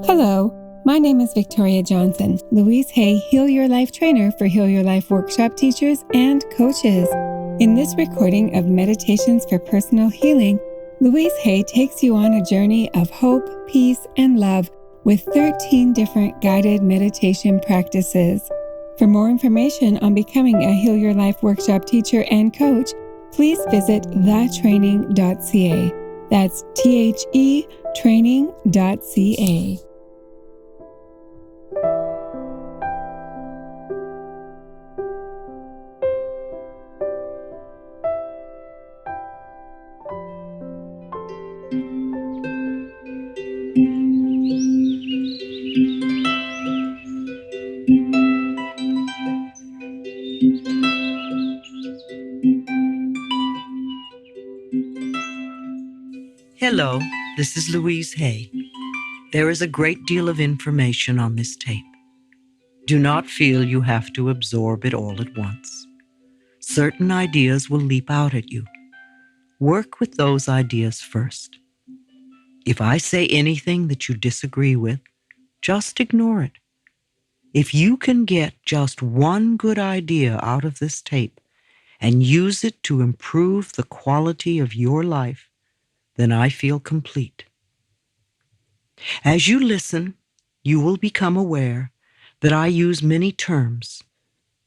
Hello, my name is Victoria Johnson, Louise Hay Heal Your Life trainer for Heal Your Life workshop teachers and coaches. In this recording of Meditations for Personal Healing, Louise Hay takes you on a journey of hope, peace, and love with 13 different guided meditation practices. For more information on becoming a Heal Your Life workshop teacher and coach, please visit thetraining.ca. That's THE training.ca. Hello, this is Louise Hay. There is a great deal of information on this tape. Do not feel you have to absorb it all at once. Certain ideas will leap out at you. Work with those ideas first. If I say anything that you disagree with, just ignore it. If you can get just one good idea out of this tape and use it to improve the quality of your life, then I feel complete. As you listen, you will become aware that I use many terms,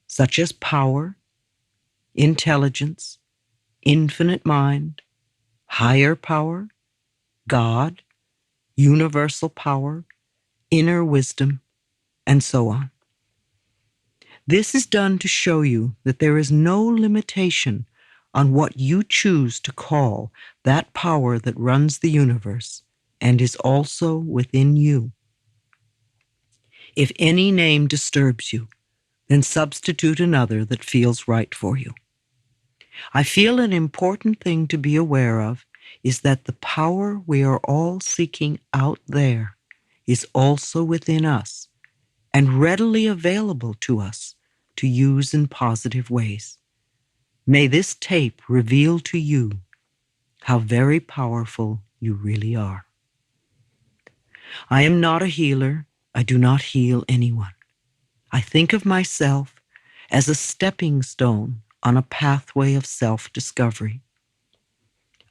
such as power, intelligence, infinite mind, higher power, God, universal power, inner wisdom, and so on. This is done to show you that there is no limitation on what you choose to call that power that runs the universe and is also within you. If any name disturbs you, then substitute another that feels right for you. I feel an important thing to be aware of is that the power we are all seeking out there is also within us and readily available to us to use in positive ways. May this tape reveal to you how very powerful you really are. I am not a healer. I do not heal anyone. I think of myself as a stepping stone on a pathway of self-discovery.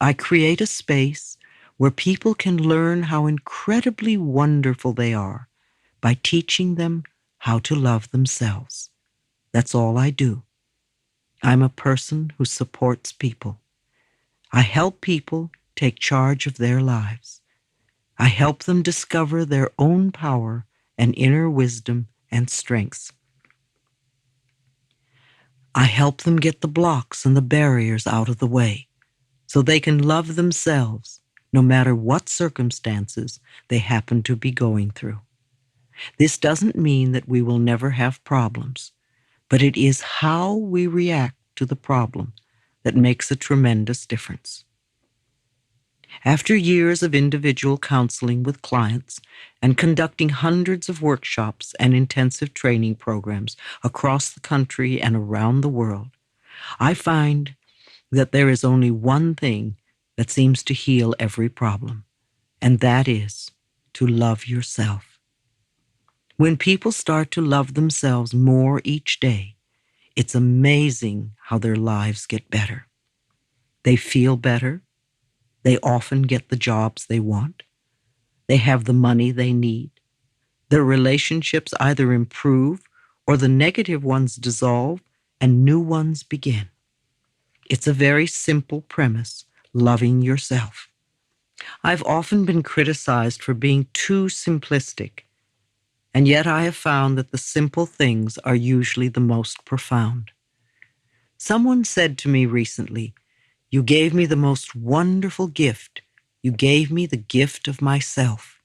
I create a space where people can learn how incredibly wonderful they are by teaching them how to love themselves. That's all I do. I'm a person who supports people. I help people take charge of their lives. I help them discover their own power and inner wisdom and strengths. I help them get the blocks and the barriers out of the way so they can love themselves no matter what circumstances they happen to be going through. This doesn't mean that we will never have problems, but it is how we react to the problem that makes a tremendous difference. After years of individual counseling with clients and conducting hundreds of workshops and intensive training programs across the country and around the world, I find that there is only one thing that seems to heal every problem, and that is to love yourself. When people start to love themselves more each day, it's amazing how their lives get better. They feel better. They often get the jobs they want. They have the money they need. Their relationships either improve or the negative ones dissolve and new ones begin. It's a very simple premise, loving yourself. I've often been criticized for being too simplistic, and yet I have found that the simple things are usually the most profound. Someone said to me recently, "You gave me the most wonderful gift. You gave me the gift of myself."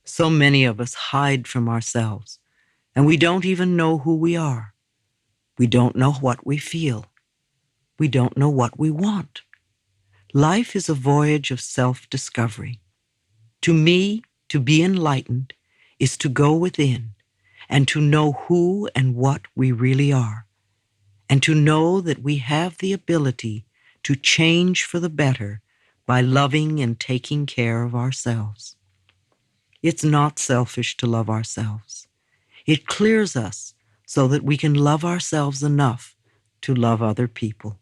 So many of us hide from ourselves, and we don't even know who we are. We don't know what we feel. We don't know what we want. Life is a voyage of self-discovery. To me, to be enlightened is to go within and to know who and what we really are, and to know that we have the ability to change for the better by loving and taking care of ourselves. It's not selfish to love ourselves. It clears us so that we can love ourselves enough to love other people.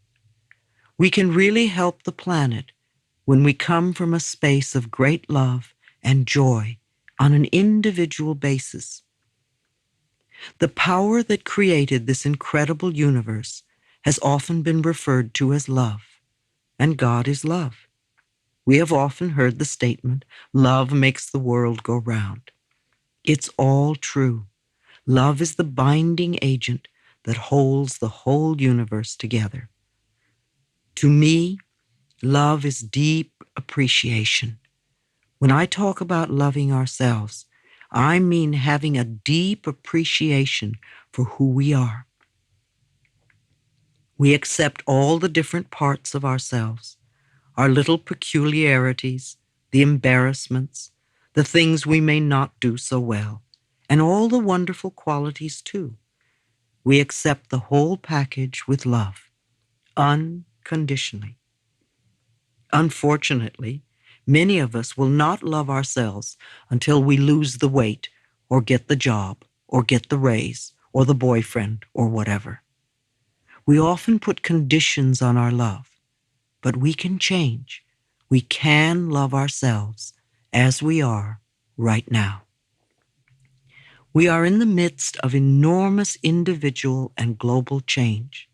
We can really help the planet when we come from a space of great love and joy on an individual basis. The power that created this incredible universe has often been referred to as love, and God is love. We have often heard the statement, love makes the world go round. It's all true. Love is the binding agent that holds the whole universe together. To me, love is deep appreciation. When I talk about loving ourselves, I mean having a deep appreciation for who we are. We accept all the different parts of ourselves, our little peculiarities, the embarrassments, the things we may not do so well, and all the wonderful qualities too. We accept the whole package with love, unconditionally. Unfortunately, many of us will not love ourselves until we lose the weight or get the job or get the raise or the boyfriend or whatever. We often put conditions on our love, but we can change. We can love ourselves as we are right now. We are in the midst of enormous individual and global change.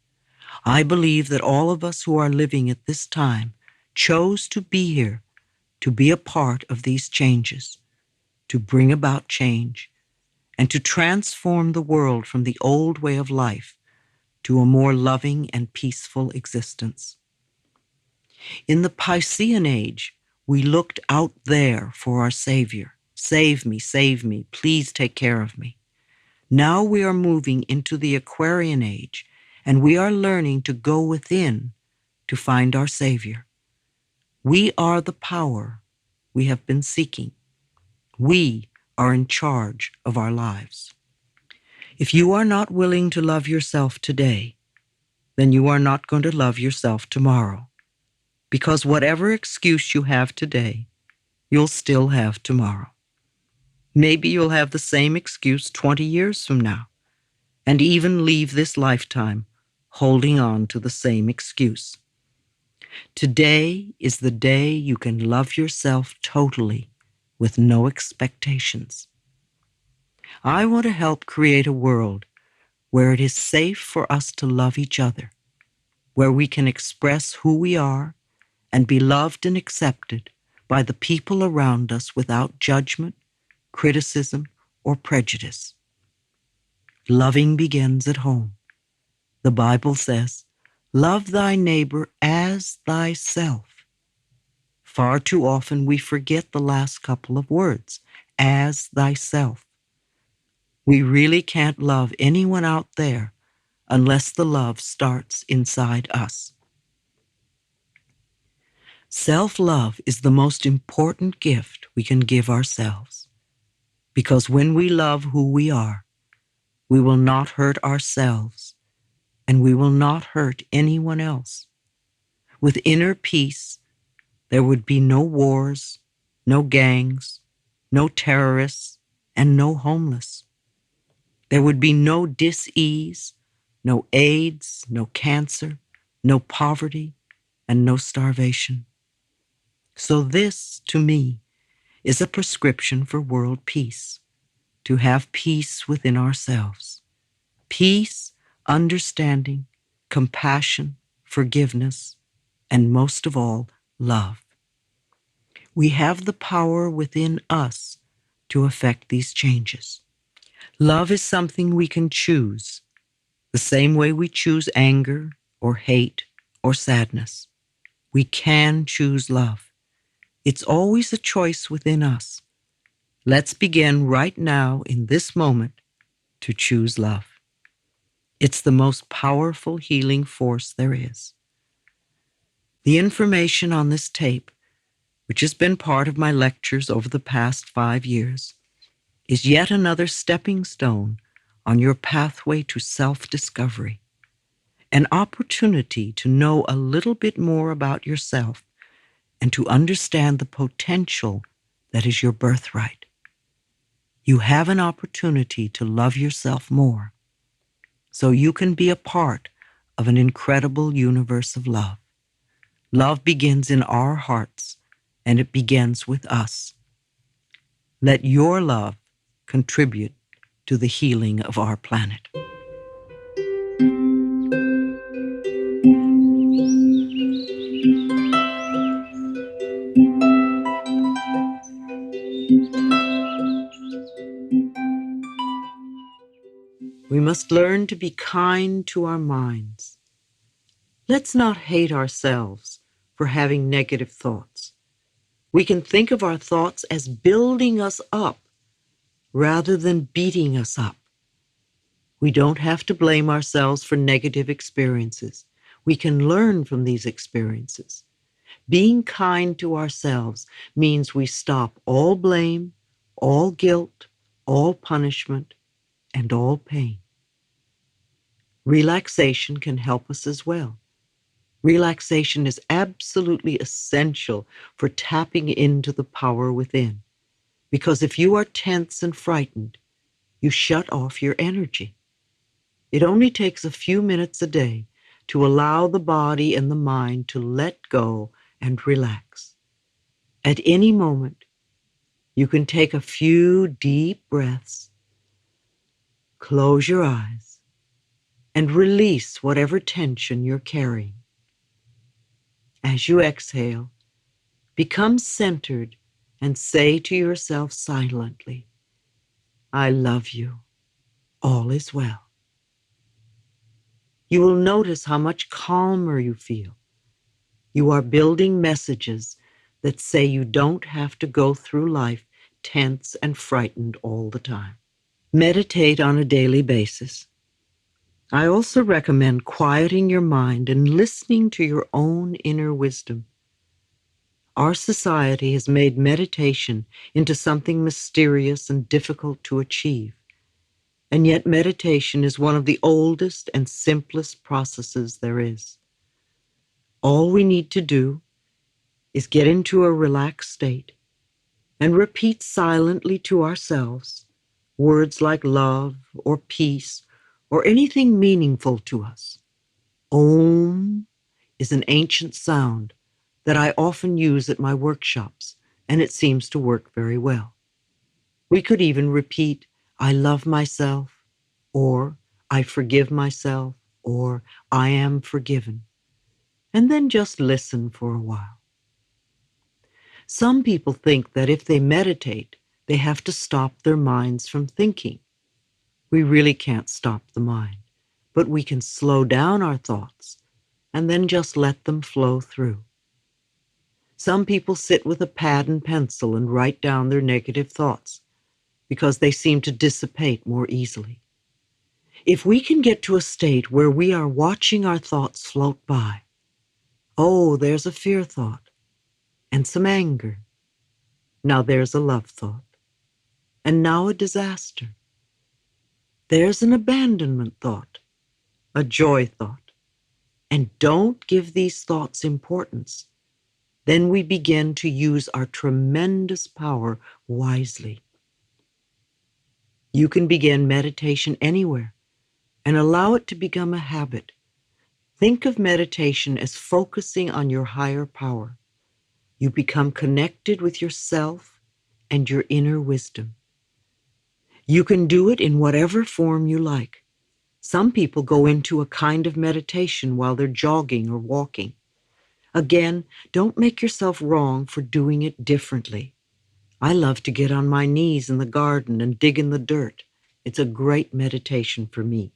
I believe that all of us who are living at this time chose to be here, to be a part of these changes, to bring about change, and to transform the world from the old way of life to a more loving and peaceful existence. In the Piscean age, we looked out there for our Savior. Save me, please take care of me. Now we are moving into the Aquarian age, and we are learning to go within to find our Savior. We are the power we have been seeking. We are in charge of our lives. If you are not willing to love yourself today, then you are not going to love yourself tomorrow. Because whatever excuse you have today, you'll still have tomorrow. Maybe you'll have the same excuse 20 years from now, and even leave this lifetime holding on to the same excuse. Today is the day you can love yourself totally with no expectations. I want to help create a world where it is safe for us to love each other, where we can express who we are and be loved and accepted by the people around us without judgment, criticism, or prejudice. Loving begins at home. The Bible says, "Love thy neighbor as thyself." Far too often we forget the last couple of words, as thyself. We really can't love anyone out there unless the love starts inside us. Self-love is the most important gift we can give ourselves, because when we love who we are, we will not hurt ourselves and we will not hurt anyone else. With inner peace, there would be no wars, no gangs, no terrorists, and no homeless. There would be no dis-ease, no AIDS, no cancer, no poverty, and no starvation. So this, to me, is a prescription for world peace, to have peace within ourselves. Peace, understanding, compassion, forgiveness, and most of all, love. We have the power within us to affect these changes. Love is something we can choose, the same way we choose anger or hate or sadness. We can choose love. It's always a choice within us. Let's begin right now in this moment to choose love. It's the most powerful healing force there is. The information on this tape, which has been part of my lectures over the past 5 years, is yet another stepping stone on your pathway to self-discovery, an opportunity to know a little bit more about yourself and to understand the potential that is your birthright. You have an opportunity to love yourself more so you can be a part of an incredible universe of love. Love begins in our hearts, and it begins with us. Let your love contribute to the healing of our planet. We must learn to be kind to our minds. Let's not hate ourselves for having negative thoughts. We can think of our thoughts as building us up rather than beating us up. We don't have to blame ourselves for negative experiences. We can learn from these experiences. Being kind to ourselves means we stop all blame, all guilt, all punishment, and all pain. Relaxation can help us as well. Relaxation is absolutely essential for tapping into the power within. Because if you are tense and frightened, you shut off your energy. It only takes a few minutes a day to allow the body and the mind to let go and relax. At any moment, you can take a few deep breaths, close your eyes, and release whatever tension you're carrying. As you exhale, become centered and say to yourself silently, I love you. All is well. You will notice how much calmer you feel. You are building messages that say you don't have to go through life tense and frightened all the time. Meditate on a daily basis. I also recommend quieting your mind and listening to your own inner wisdom. Our society has made meditation into something mysterious and difficult to achieve. And yet meditation is one of the oldest and simplest processes there is. All we need to do is get into a relaxed state and repeat silently to ourselves words like love or peace or anything meaningful to us. Om is an ancient sound that I often use at my workshops, and it seems to work very well. We could even repeat, I love myself, or I forgive myself, or I am forgiven, and then just listen for a while. Some people think that if they meditate, they have to stop their minds from thinking. We really can't stop the mind, but we can slow down our thoughts and then just let them flow through. Some people sit with a pad and pencil and write down their negative thoughts because they seem to dissipate more easily. If we can get to a state where we are watching our thoughts float by, oh, there's a fear thought and some anger. Now there's a love thought. And now a disaster. There's an abandonment thought, a joy thought. And don't give these thoughts importance. Then we begin to use our tremendous power wisely. You can begin meditation anywhere and allow it to become a habit. Think of meditation as focusing on your higher power. You become connected with yourself and your inner wisdom. You can do it in whatever form you like. Some people go into a kind of meditation while they're jogging or walking. Again, don't make yourself wrong for doing it differently. I love to get on my knees in the garden and dig in the dirt. It's a great meditation for me.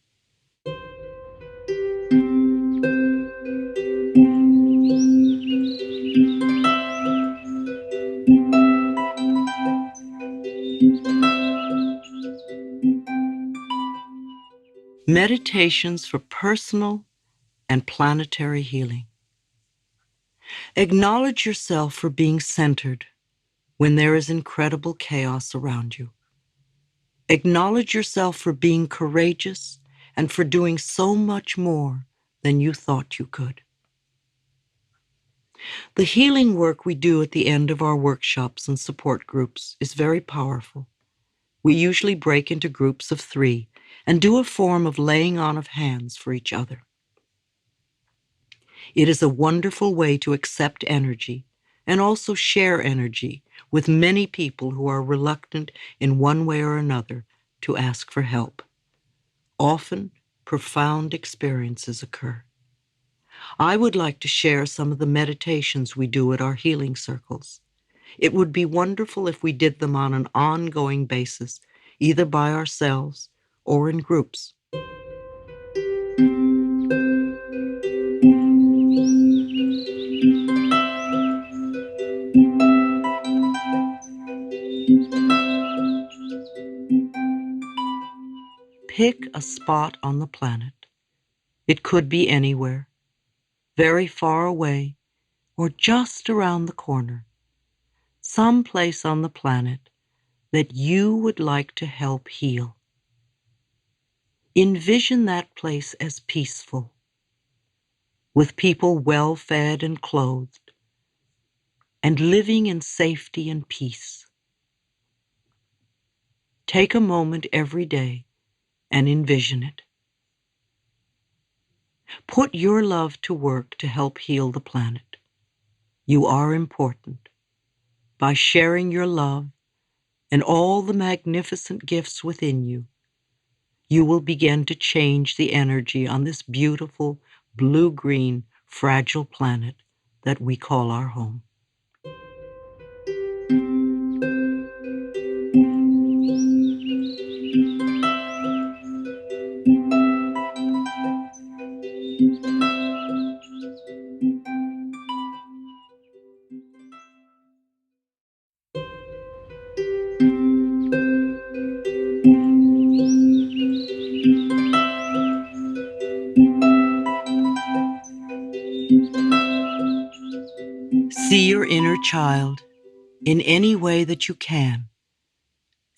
Meditations for personal and planetary healing. Acknowledge yourself for being centered when there is incredible chaos around you. Acknowledge yourself for being courageous and for doing so much more than you thought you could. The healing work we do at the end of our workshops and support groups is very powerful. We usually break into groups of 3 and do a form of laying on of hands for each other. It is a wonderful way to accept energy and also share energy with many people who are reluctant in one way or another to ask for help. Often, profound experiences occur. I would like to share some of the meditations we do at our healing circles. It would be wonderful if we did them on an ongoing basis, either by ourselves or in groups. Pick a spot on the planet. It could be anywhere, very far away, or just around the corner. Some place on the planet that you would like to help heal. Envision that place as peaceful, with people well fed and clothed, and living in safety and peace. Take a moment every day and envision it. Put your love to work to help heal the planet. You are important. By sharing your love and all the magnificent gifts within you, you will begin to change the energy on this beautiful, blue-green, fragile planet that we call our home. See your inner child in any way that you can,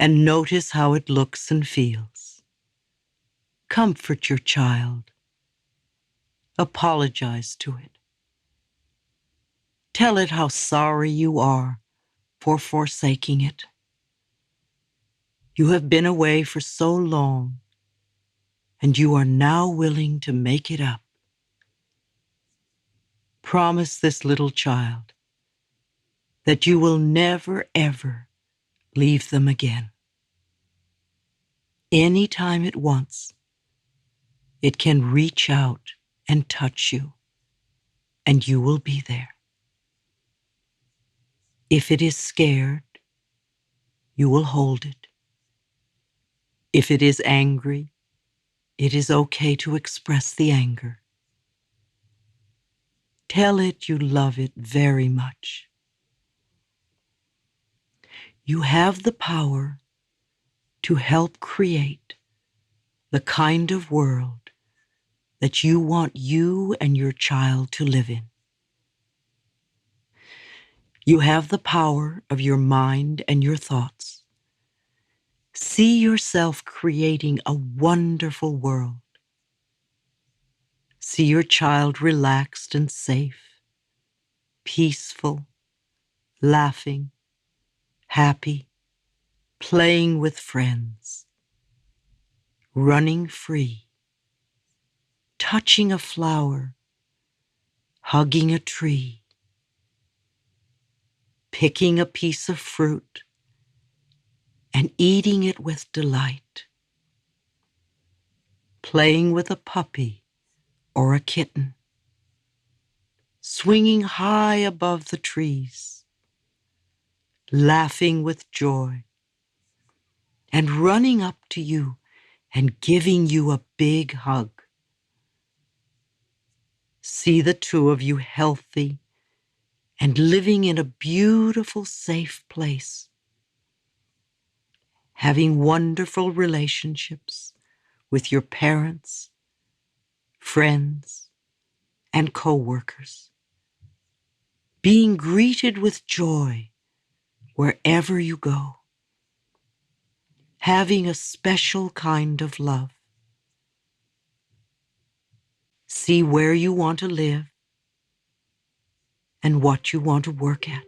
and notice how it looks and feels. Comfort your child. Apologize to it. Tell it how sorry you are for forsaking it. You have been away for so long, and you are now willing to make it up. Promise this little child that you will never, ever leave them again. Anytime it wants, it can reach out and touch you, and you will be there. If it is scared, you will hold it. If it is angry, it is okay to express the anger. Tell it you love it very much. You have the power to help create the kind of world that you want you and your child to live in. You have the power of your mind and your thoughts. See yourself creating a wonderful world. See your child relaxed and safe, peaceful, laughing, happy, playing with friends, running free, touching a flower, hugging a tree, picking a piece of fruit, and eating it with delight, playing with a puppy or a kitten, swinging high above the trees, laughing with joy, and running up to you and giving you a big hug. See the two of you healthy and living in a beautiful, safe place, having wonderful relationships with your parents, friends, and co-workers, being greeted with joy wherever you go, having a special kind of love. See where you want to live and what you want to work at.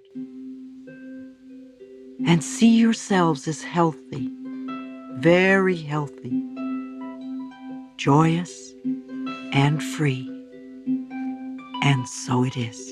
And see yourselves as healthy very healthy, joyous, and free. And so it is.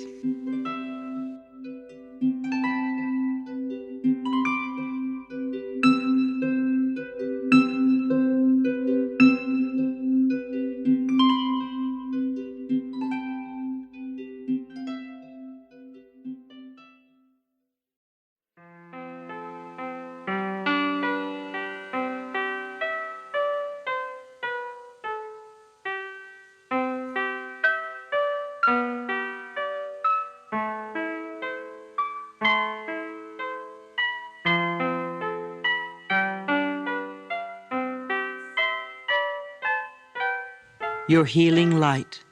Your healing light.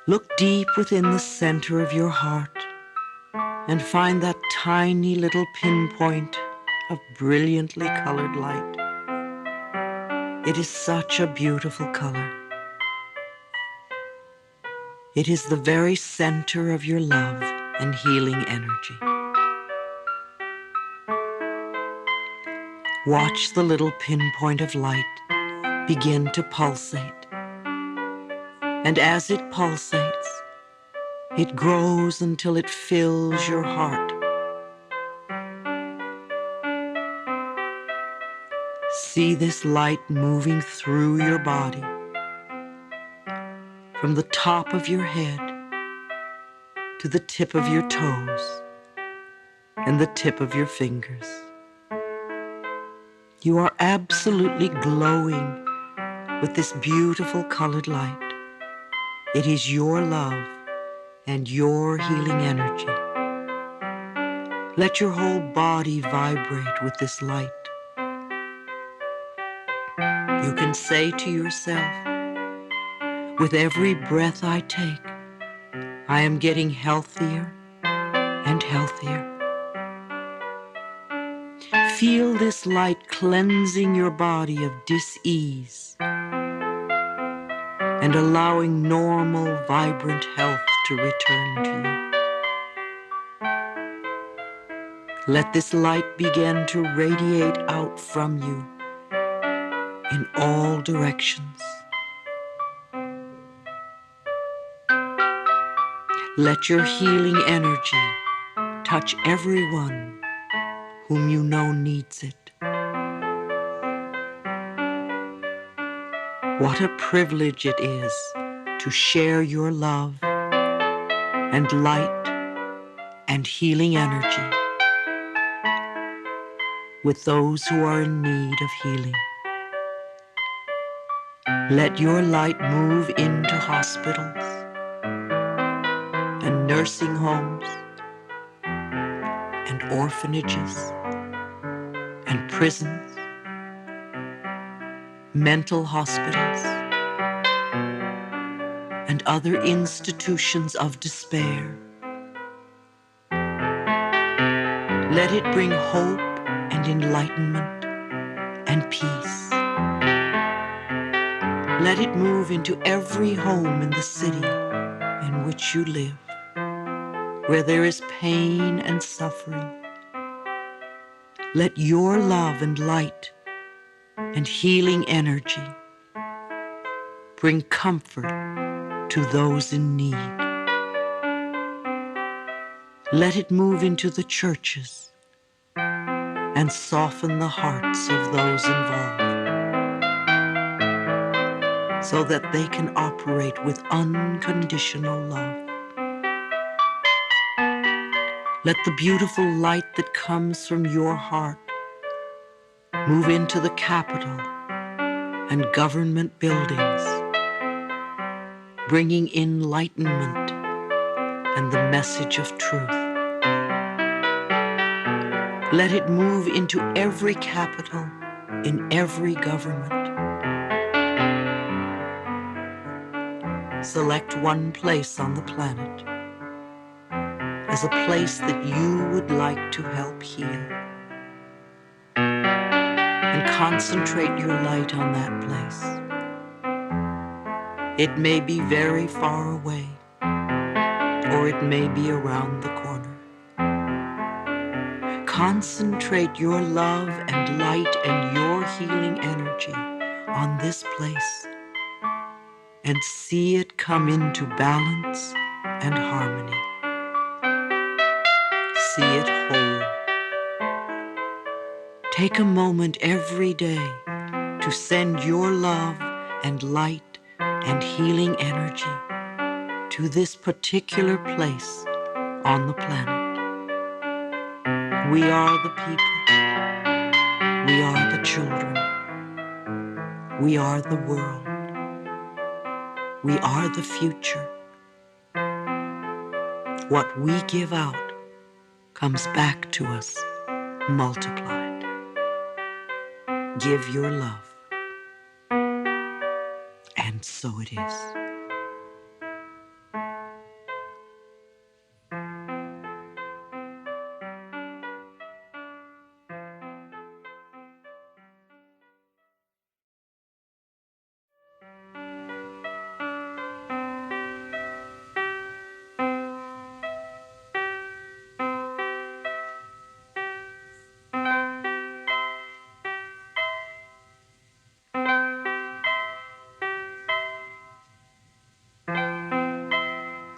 Look deep within the center of your heart and find that tiny little pinpoint of brilliantly colored light. It is such a beautiful color. It is the very center of your love and healing energy. Watch the little pinpoint of light begin to pulsate. And as it pulsates, it grows until it fills your heart. See this light moving through your body, from the top of your head to the tip of your toes and the tip of your fingers. You are absolutely glowing with this beautiful colored light. It is your love and your healing energy. Let your whole body vibrate with this light. You can say to yourself, with every breath I take, I am getting healthier and healthier. Feel this light cleansing your body of dis-ease and allowing normal, vibrant health to return to you. Let this light begin to radiate out from you in all directions. Let your healing energy touch everyone whom you know needs it. What a privilege it is to share your love and light and healing energy with those who are in need of healing. Let your light move into hospitals and nursing homes and orphanages and prisons, mental hospitals, and other institutions of despair. Let it bring hope and enlightenment and peace. Let it move into every home in the city in which you live, where there is pain and suffering. Let your love and light and healing energy bring comfort to those in need. Let it move into the churches and soften the hearts of those involved, so that they can operate with unconditional love. Let the beautiful light that comes from your heart move into the Capitol and government buildings, bringing enlightenment and the message of truth. Let it move into every capital, in every government. Select one place on the planet as a place that you would like to help heal, and concentrate your light on that place. It may be very far away, or it may be around the corner. Concentrate your love and light and your healing energy on this place and see it come into balance and harmony. See it whole. Take a moment every day to send your love and light and healing energy to this particular place on the planet. We are the people. We are the children. We are the world. We are the future. What we give out comes back to us multiplied. Give your love. And so it is.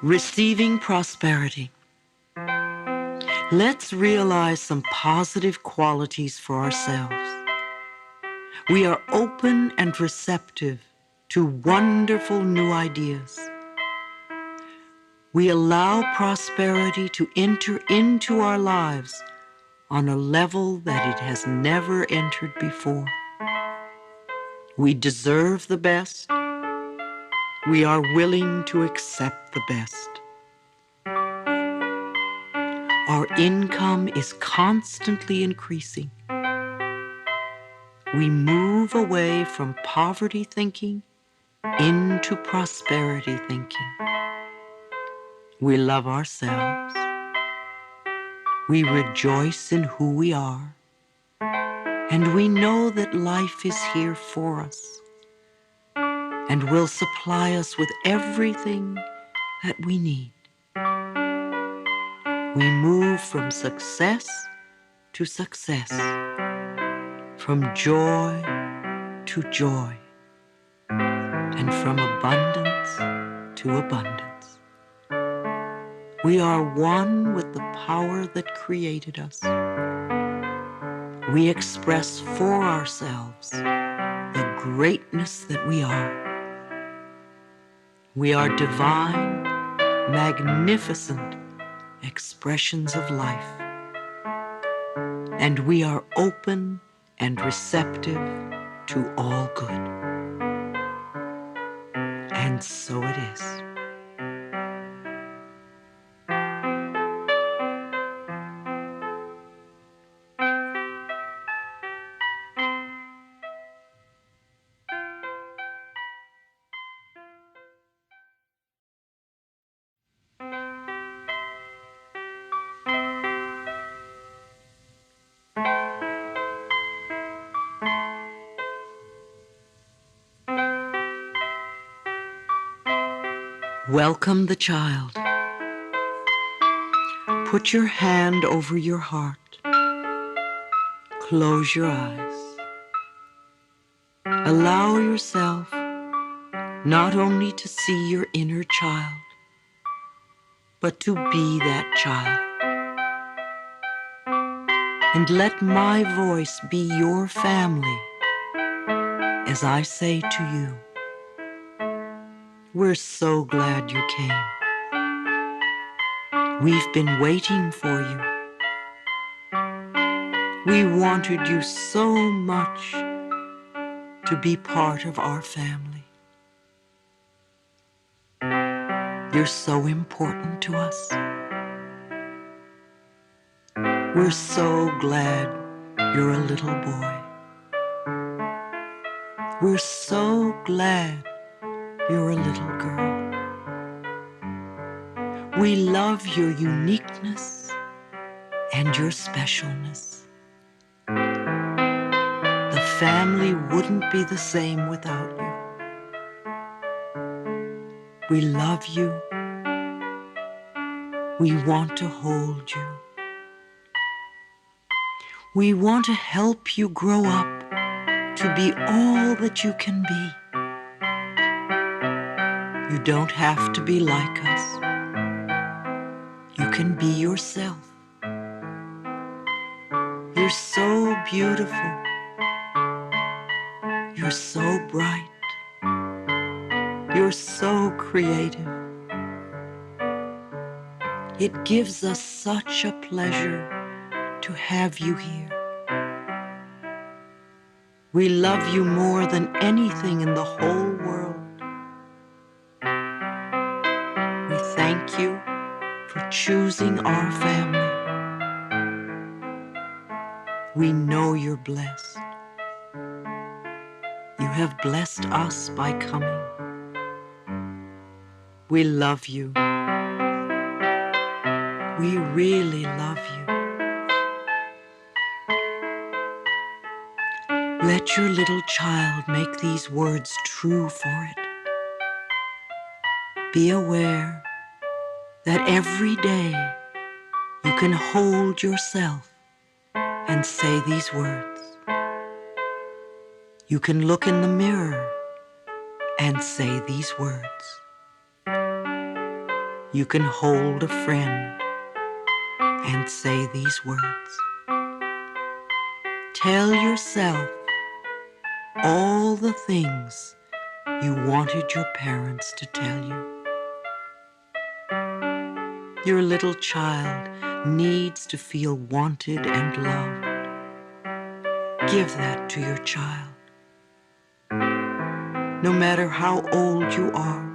Receiving prosperity. Let's realize some positive qualities for ourselves. We are open and receptive to wonderful new ideas. We allow prosperity to enter into our lives on a level that it has never entered before. We deserve the best. We are willing to accept the best. Our income is constantly increasing. We move away from poverty thinking into prosperity thinking. We love ourselves. We rejoice in who we are. And we know that life is here for us and will supply us with everything that we need. We move from success to success, from joy to joy, and from abundance to abundance. We are one with the power that created us. We express for ourselves the greatness that we are. We are divine, magnificent expressions of life. And we are open and receptive to all good. And so it is. Welcome the child. Put your hand over your heart. Close your eyes. Allow yourself not only to see your inner child, but to be that child. And let my voice be your family as I say to you, we're so glad you came. We've been waiting for you. We wanted you so much to be part of our family. You're so important to us. We're so glad you're a little boy. We're so glad you're a little girl. We love your uniqueness and your specialness. The family wouldn't be the same without you. We love you. We want to hold you. We want to help you grow up to be all that you can be. You don't have to be like us. You can be yourself. You're so beautiful. You're so bright. You're so creative. It gives us such a pleasure to have you here. We love you more than anything in the whole world. We thank you for choosing our family. We know you're blessed. You have blessed us by coming. We love you. We really love you. Let your little child make these words true for it. Be aware that every day you can hold yourself and say these words. You can look in the mirror and say these words. You can hold a friend and say these words. Tell yourself all the things you wanted your parents to tell you. Your little child needs to feel wanted and loved. Give that to your child. No matter how old you are,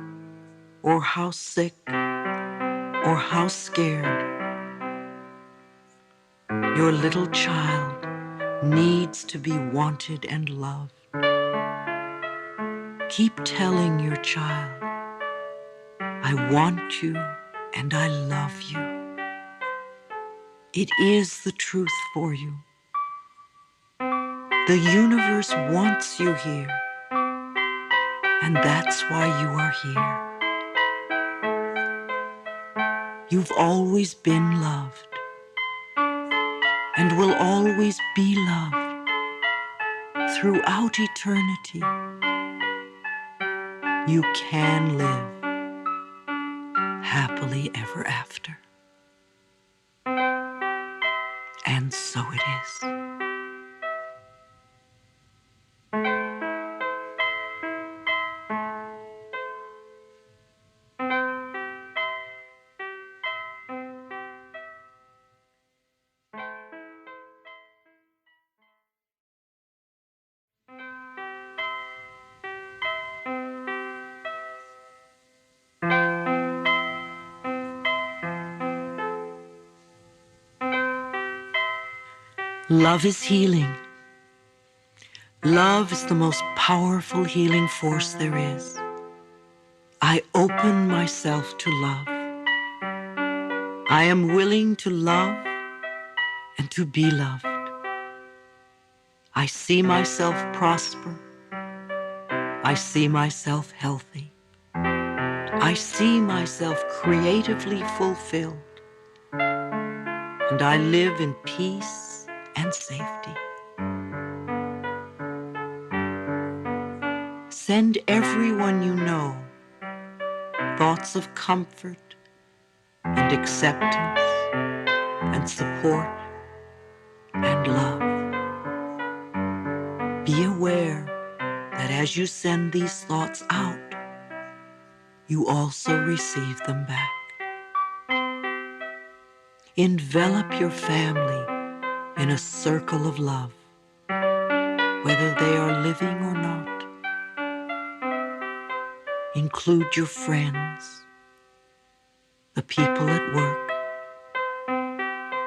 or how sick, or how scared, your little child needs to be wanted and loved. Keep telling your child, I want you and I love you. It is the truth for you. The universe wants you here, and that's why you are here. You've always been loved and will always be loved throughout eternity. You can live happily ever after. And so it is. Love is healing. Love is the most powerful healing force there is. I open myself to love. I am willing to love and to be loved. I see myself prosper. I see myself healthy. I see myself creatively fulfilled. And I live in peace and safety. Send everyone you know thoughts of comfort and acceptance and support and love. Be aware that as you send these thoughts out, you also receive them back. Envelop your family in a circle of love, whether they are living or not. Include your friends, the people at work,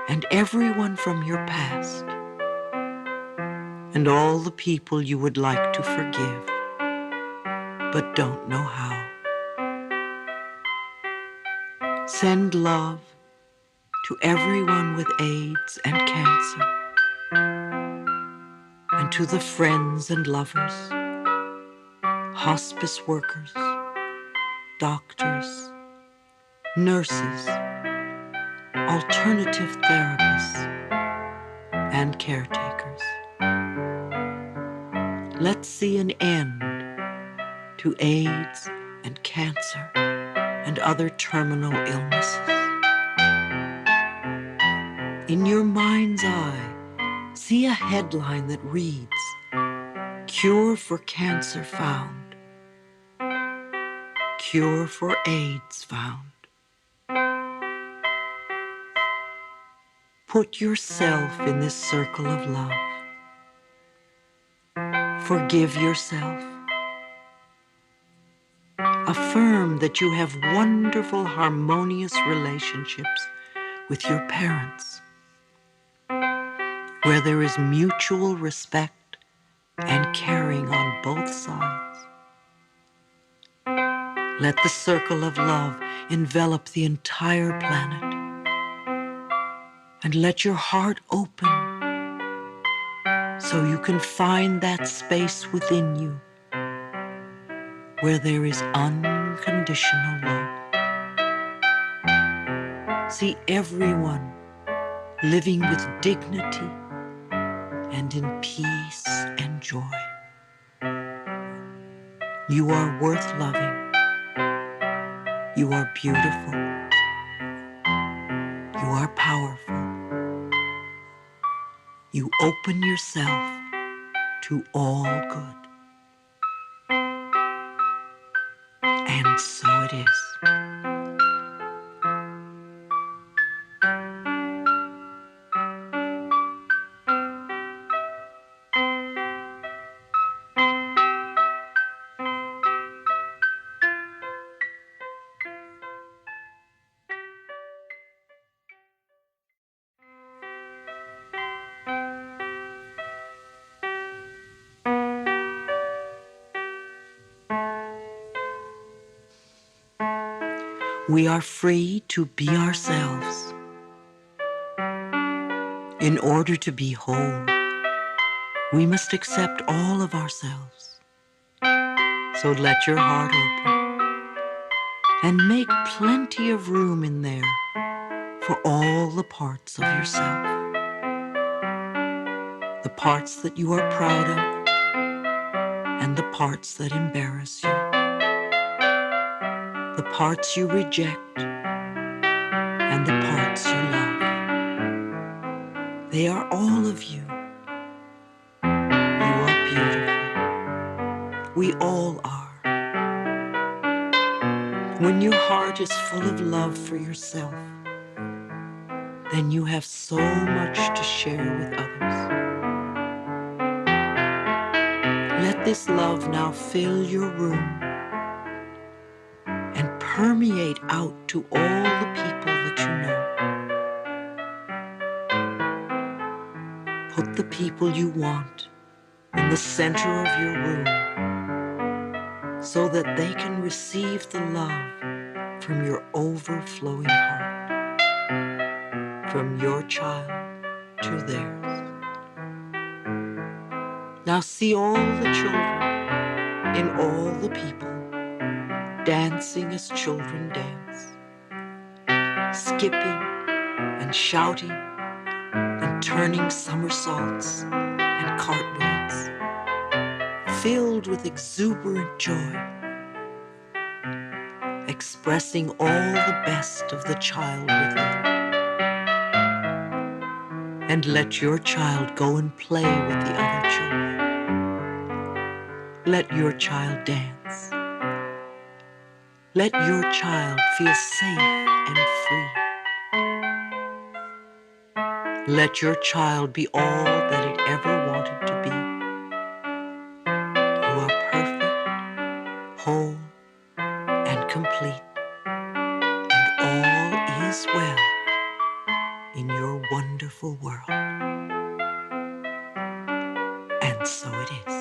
and everyone from your past, and all the people you would like to forgive, but don't know how. Send love to everyone with AIDS and cancer, and to the friends and lovers, hospice workers, doctors, nurses, alternative therapists, and caretakers. Let's see an end to AIDS and cancer and other terminal illnesses. In your mind's eye, see a headline that reads, "Cure for cancer found. Cure for AIDS found." Put yourself in this circle of love. Forgive yourself. Affirm that you have wonderful, harmonious relationships with your parents, where there is mutual respect and caring on both sides. Let the circle of love envelop the entire planet, and let your heart open so you can find that space within you where there is unconditional love. See everyone living with dignity and in peace and joy. You are worth loving. You are beautiful. You are powerful. You open yourself to all good. And so it is. We are free to be ourselves. In order to be whole, we must accept all of ourselves. So let your heart open and make plenty of room in there for all the parts of yourself. The parts that you are proud of and the parts that embarrass you. The parts you reject and the parts you love. They are all of you. You are beautiful. We all are. When your heart is full of love for yourself, then you have so much to share with others. Let this love now fill your room and permeate out to all the people that you know. Put the people you want in the center of your room so that they can receive the love from your overflowing heart, from your child to theirs. Now see all the children in all the people dancing as children dance, skipping and shouting and turning somersaults and cartwheels, filled with exuberant joy, expressing all the best of the child within. And let your child go and play with the other children. Let your child dance. Let your child feel safe and free. Let your child be all that it ever wanted to be. You are perfect, whole, and complete, and all is well in your wonderful world. And so it is.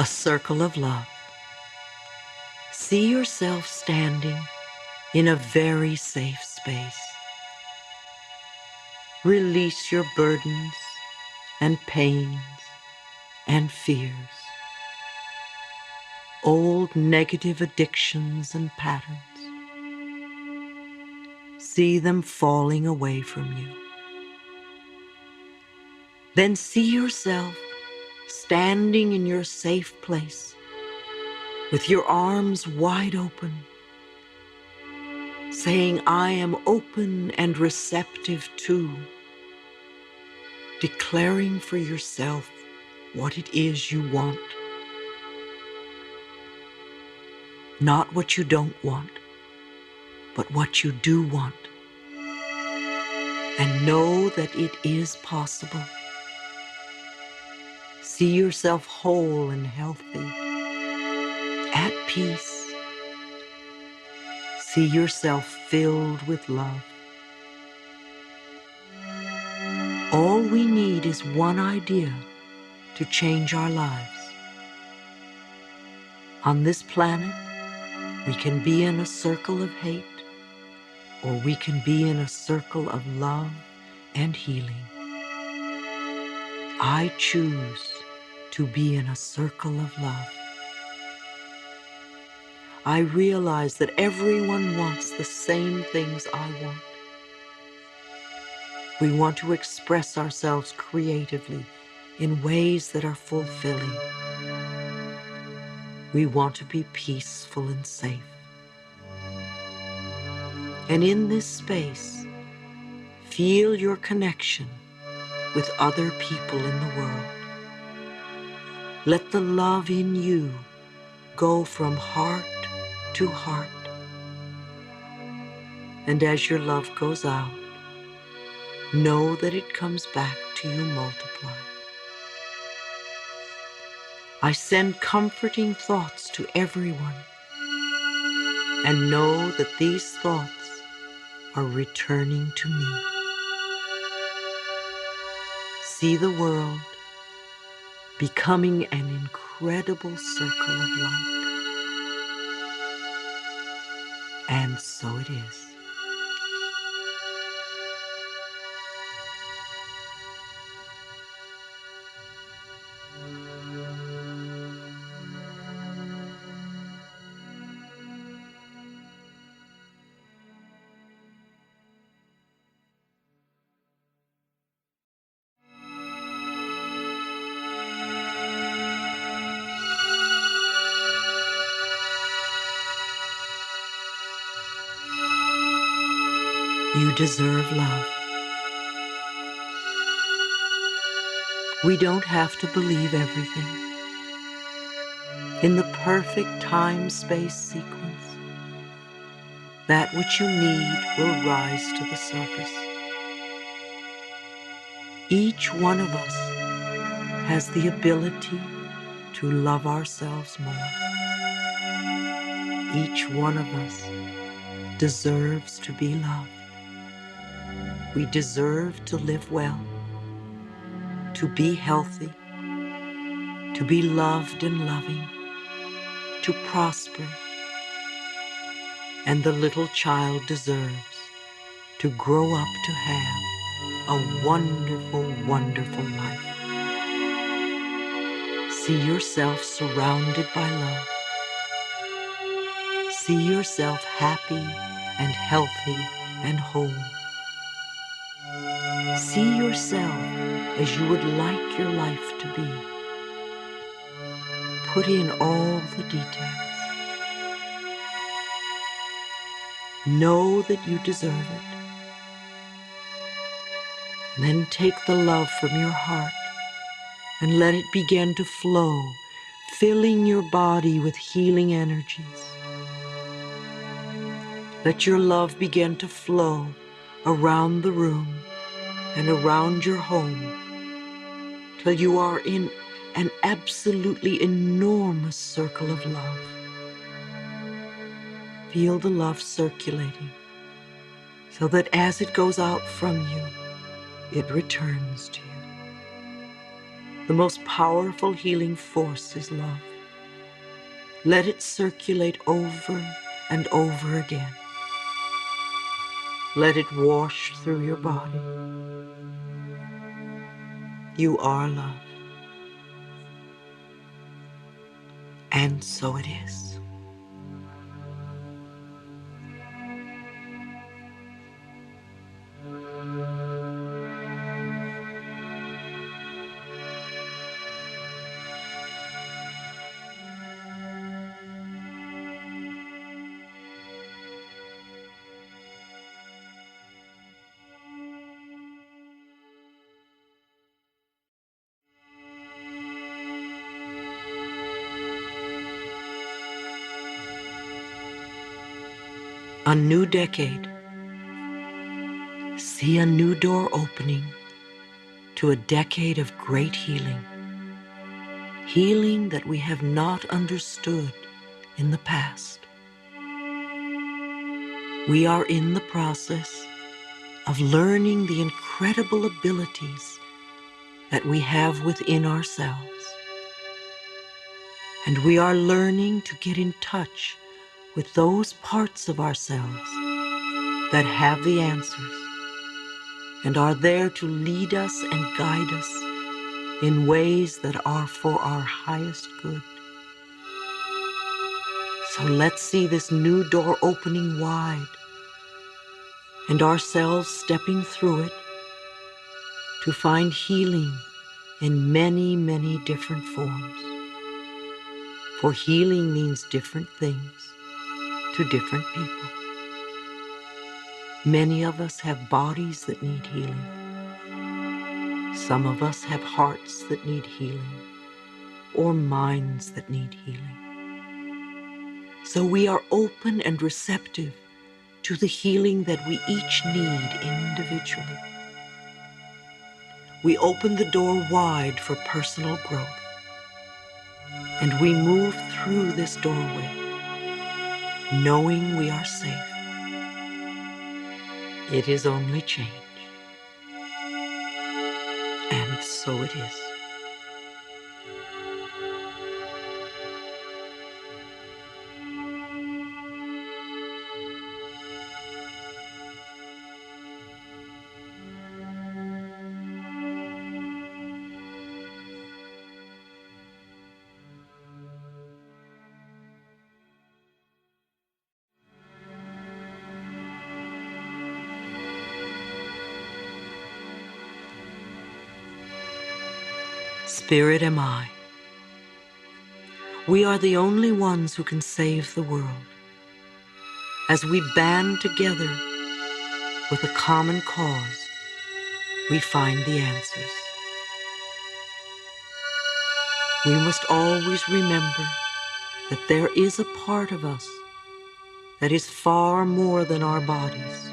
A circle of love. See yourself standing in a very safe space. Release your burdens and pains and fears, old negative addictions and patterns. See them falling away from you. Then see yourself standing in your safe place with your arms wide open, saying, I am open and receptive to, declaring for yourself what it is you want, not what you don't want, but what you do want, and know that it is possible. See yourself whole and healthy, at peace. See yourself filled with love. All we need is one idea to change our lives. On this planet, we can be in a circle of hate, or we can be in a circle of love and healing. I choose to be in a circle of love. I realize that everyone wants the same things I want. We want to express ourselves creatively in ways that are fulfilling. We want to be peaceful and safe. And in this space, feel your connection with other people in the world. Let the love in you go from heart to heart. And as your love goes out, know that it comes back to you multiplied. I send comforting thoughts to everyone, and know that these thoughts are returning to me. See the world becoming an incredible circle of light. And so it is. You deserve love. We don't have to believe everything. In the perfect time-space sequence, that which you need will rise to the surface. Each one of us has the ability to love ourselves more. Each one of us deserves to be loved. We deserve to live well, to be healthy, to be loved and loving, to prosper. And the little child deserves to grow up to have a wonderful, wonderful life. See yourself surrounded by love. See yourself happy and healthy and whole. See yourself as you would like your life to be. Put in all the details. Know that you deserve it. Then take the love from your heart and let it begin to flow, filling your body with healing energies. Let your love begin to flow around the room and around your home till you are in an absolutely enormous circle of love. Feel the love circulating so that as it goes out from you, it returns to you. The most powerful healing force is love. Let it circulate over and over again. Let it wash through your body. You are love. And so it is. A new decade. See a new door opening to a decade of great healing. Healing that we have not understood in the past. We are in the process of learning the incredible abilities that we have within ourselves. And we are learning to get in touch with those parts of ourselves that have the answers and are there to lead us and guide us in ways that are for our highest good. So let's see this new door opening wide and ourselves stepping through it to find healing in many, many different forms. For healing means different things to different people. Many of us have bodies that need healing. Some of us have hearts that need healing, or minds that need healing. So we are open and receptive to the healing that we each need individually. We open the door wide for personal growth, and we move through this doorway, knowing we are safe. It is only change, and so it is. Spirit am I. We are the only ones who can save the world. As we band together with a common cause, we find the answers. We must always remember that there is a part of us that is far more than our bodies,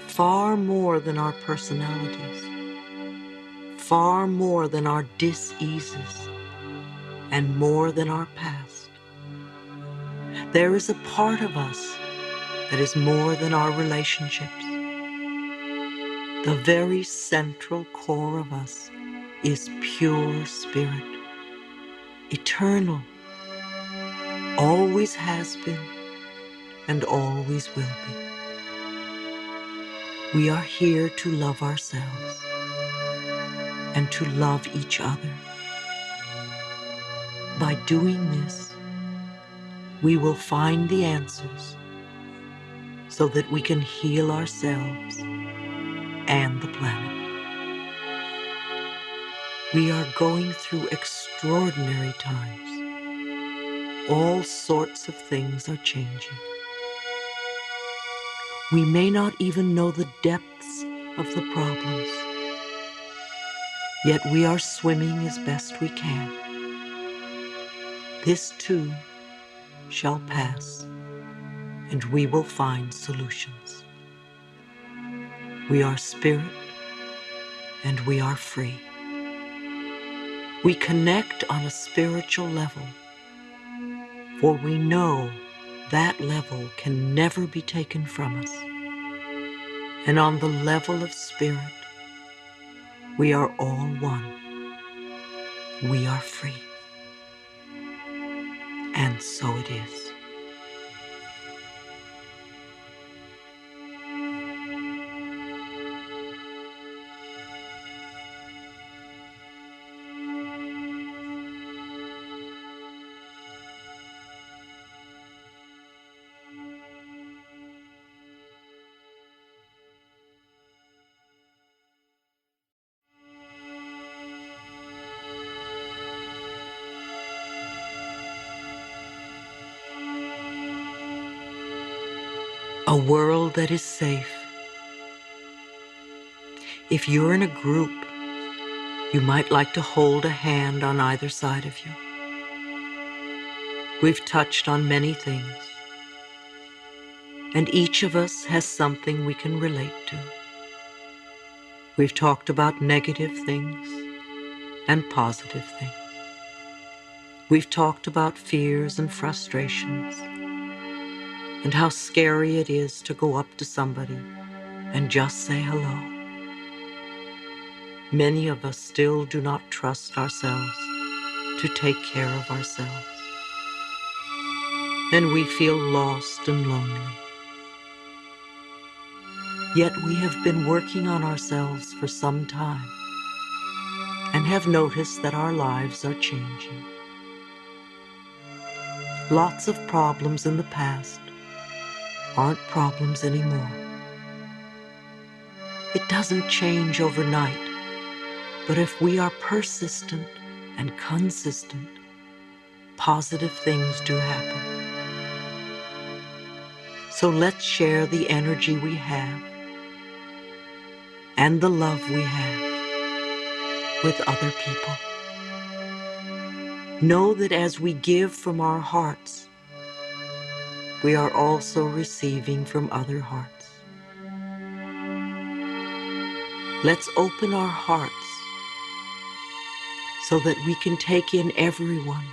far more than our personalities, far more than our dis-eases, and more than our past. There is a part of us that is more than our relationships. The very central core of us is pure spirit, eternal, always has been, and always will be. We are here to love ourselves and to love each other. By doing this, we will find the answers so that we can heal ourselves and the planet. We are going through extraordinary times. All sorts of things are changing. We may not even know the depths of the problems, yet we are swimming as best we can. This too shall pass, and we will find solutions. We are spirit, and we are free. We connect on a spiritual level, for we know that level can never be taken from us. And on the level of spirit, we are all one. We are free. And so it is. A world that is safe. If you're in a group, you might like to hold a hand on either side of you. We've touched on many things, and each of us has something we can relate to. We've talked about negative things and positive things. We've talked about fears and frustrations and how scary it is to go up to somebody and just say hello. Many of us still do not trust ourselves to take care of ourselves, and we feel lost and lonely. Yet we have been working on ourselves for some time and have noticed that our lives are changing. Lots of problems in the past aren't problems anymore. It doesn't change overnight, but if we are persistent and consistent, positive things do happen. So let's share the energy we have and the love we have with other people. Know that as we give from our hearts, we are also receiving from other hearts. Let's open our hearts so that we can take in everyone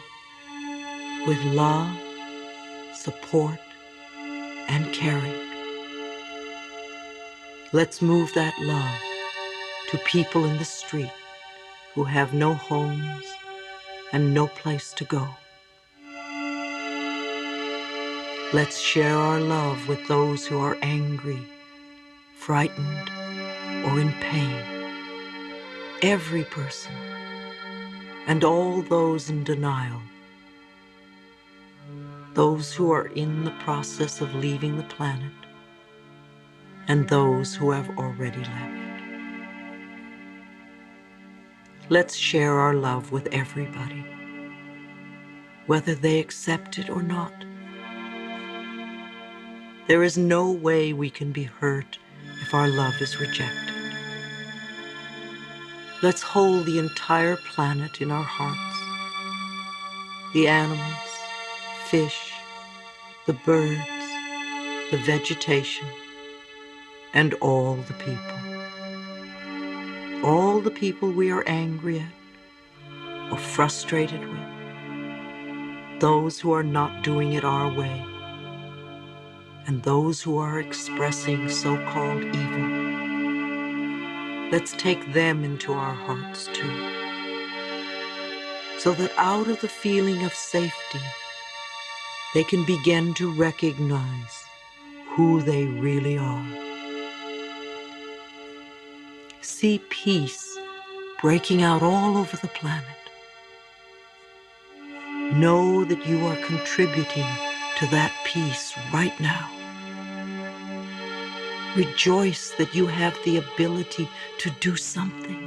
with love, support, and caring. Let's move that love to people in the street who have no homes and no place to go. Let's share our love with those who are angry, frightened, or in pain. Every person and all those in denial, those who are in the process of leaving the planet, and those who have already left. Let's share our love with everybody, whether they accept it or not. There is no way we can be hurt if our love is rejected. Let's hold the entire planet in our hearts. The animals, fish, the birds, the vegetation, and all the people. All the people we are angry at or frustrated with, those who are not doing it our way, and those who are expressing so-called evil. Let's take them into our hearts too, so that out of the feeling of safety, they can begin to recognize who they really are. See peace breaking out all over the planet. Know that you are contributing to that peace right now. Rejoice that you have the ability to do something.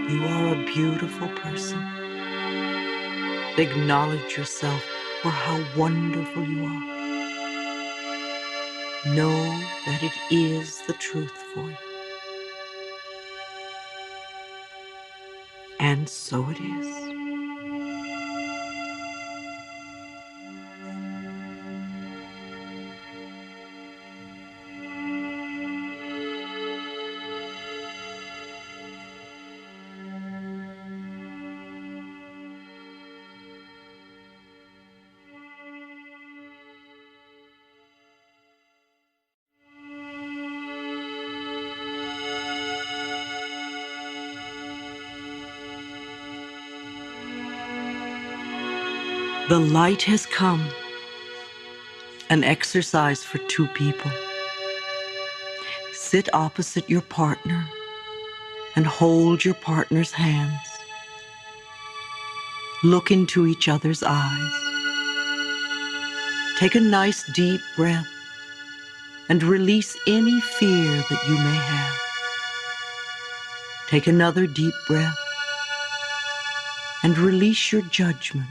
You are a beautiful person. Acknowledge yourself for how wonderful you are. Know that it is the truth for you. And so it is. The light has come, an exercise for two people. Sit opposite your partner and hold your partner's hands. Look into each other's eyes. Take a nice deep breath and release any fear that you may have. Take another deep breath and release your judgment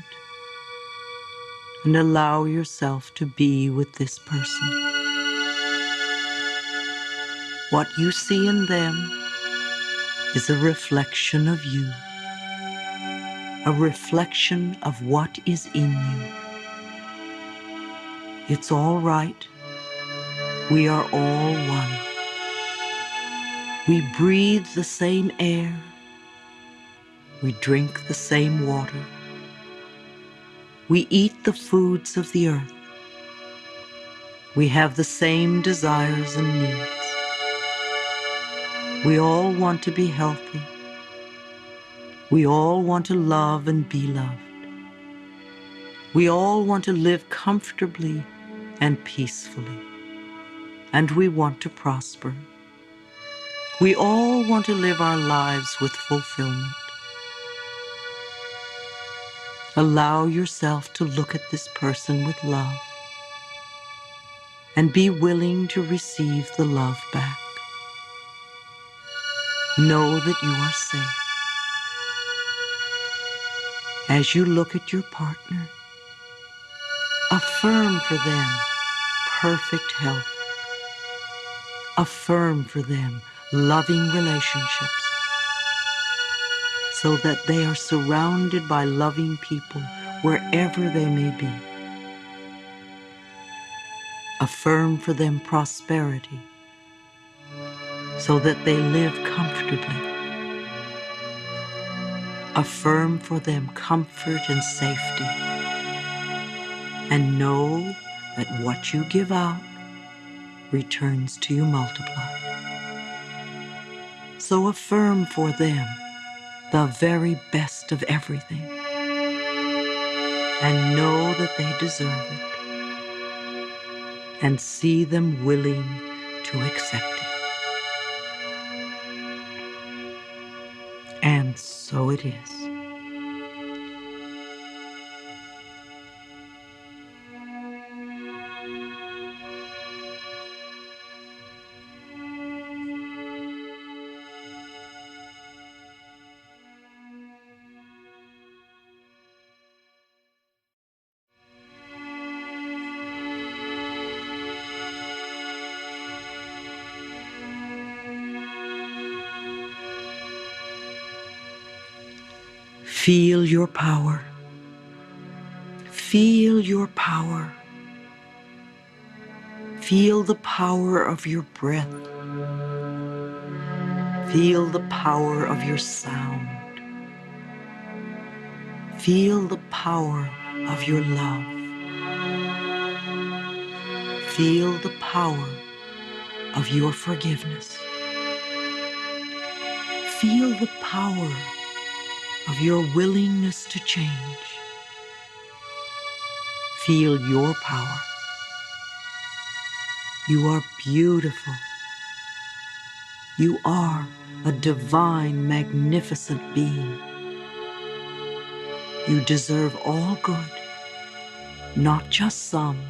and allow yourself to be with this person. What you see in them is a reflection of you, a reflection of what is in you. It's all right. We are all one. We breathe the same air. We drink the same water. We eat the foods of the earth. We have the same desires and needs. We all want to be healthy. We all want to love and be loved. We all want to live comfortably and peacefully. And we want to prosper. We all want to live our lives with fulfillment. Allow yourself to look at this person with love and be willing to receive the love back. Know that you are safe. As you look at your partner, affirm for them perfect health. Affirm for them loving relationships so that they are surrounded by loving people wherever they may be. Affirm for them prosperity so that they live comfortably. Affirm for them comfort and safety. And know that what you give out returns to you multiplied. So affirm for them the very best of everything and know that they deserve it and see them willing to accept it. And so it is. Feel your power. Feel your power. Feel the power of your breath. Feel the power of your sound. Feel the power of your love. Feel the power of your forgiveness. Feel the power of your willingness to change. Feel your power. You are beautiful. You are a divine, magnificent being. You deserve all good, not just some,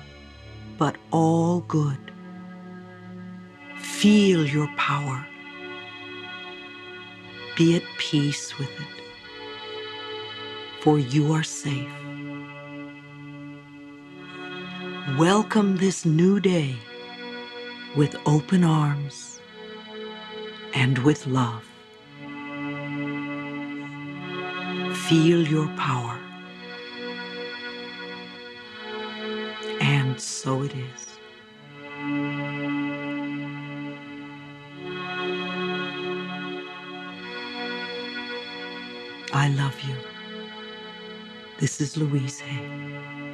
but all good. Feel your power. Be at peace with it, for you are safe. Welcome this new day with open arms and with love. Feel your power. And so it is. I love you. This is Louise Hay.